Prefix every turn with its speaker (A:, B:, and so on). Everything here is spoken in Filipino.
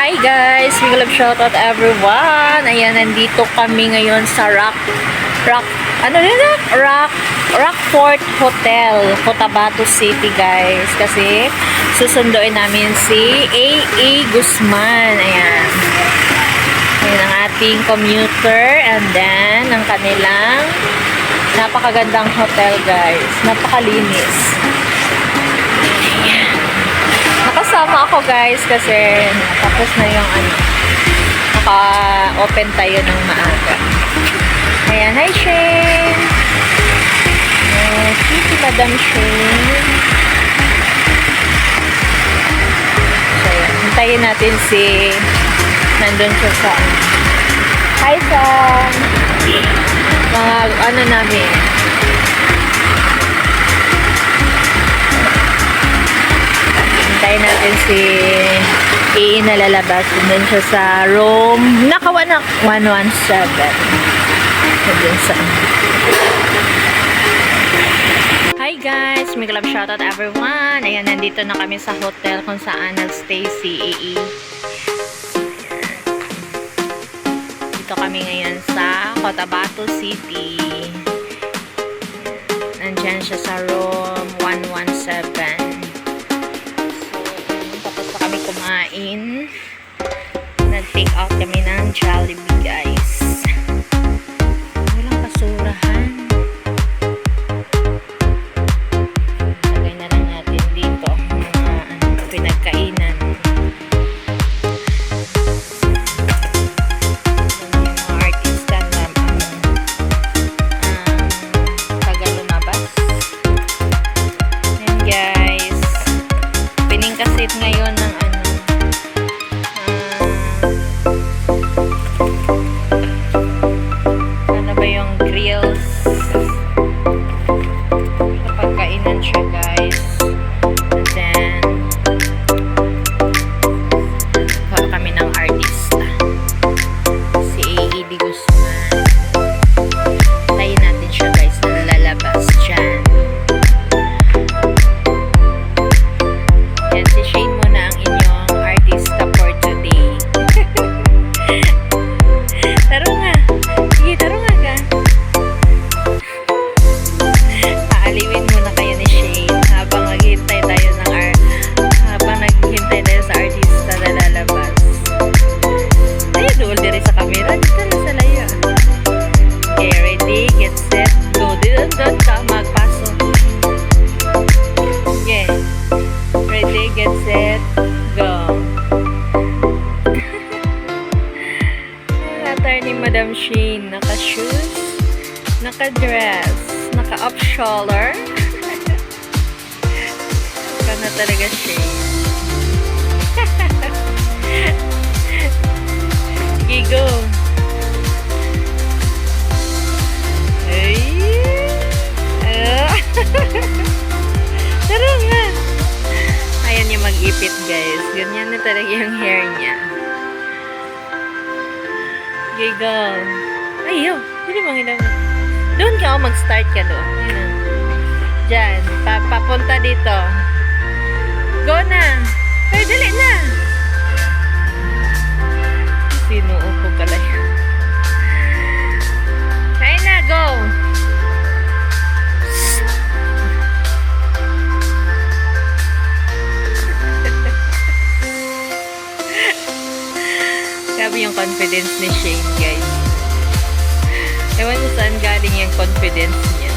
A: Hi guys! Big love shoutout everyone! Ayan, nandito kami ngayon sa Rockfort Hotel, Cotabato City guys. Kasi susunduin namin si A.A. Guzman. Ayan. Ayan ang ating commuter and then ang kanilang napakagandang hotel guys. Napakalinis. Nakasama ako guys kasi tapos na yung naka-open tayo ng maaga. Ayan, hi Shane! Si Madam Shane. So ayan, hintayin natin si nandun siya sa hi Sam! Mga namin hintayin natin si A na lalabas. Doon siya sa room nakawanak 117 doon sa hi guys, may love shoutout everyone. Ayan, nandito na kami sa hotel kung saan nagstay si A. Dito kami ngayon sa Cotabato City. Nandyan siya sa room 117. Kami kumain. Nag-take out kami ng Jollibee guys. Walang basurahan. Lagay na lang natin dito mga pinagkainan. Yung mga artista na tagal lumabas. Yan guys. Piningkasit ngayon ng ano ba yung grills. Pagkainan siya guys. And then kuha kami ng artista si A.A. Guzman. Tayo natin siya guys na lalabas dyan. Yan si Shane muna ang inyong artista for today. Taro nga. Sige, taro nga ka. Paaliwin muna kayo ni Shane habang naghihintay tayo sa artista na lalabas. Tayo doon diri sa camera. Dito na sa layo. Okay, ready, get set, go. Doon ka magpaso. Okay. Ready, get set, go. Ni Madam Shane, naka-shoes, naka-dress, naka-up shoulder. Ika na talaga Shane. Sige, go. Ay. Tara nga. Ayan yung mag-ipit guys. Ganyan na talaga yung hair niya. Okay, go. Ayaw. Hindi mo hilang. Doon ka o mag-start ka doon. Ayan. Diyan. Papunta dito. Go na. Ay, dali na. Sinuo ko pala yun. Kaya na, go. Grabe yung confidence ni Shane guys. Ewan mo saan galing yung confidence niya.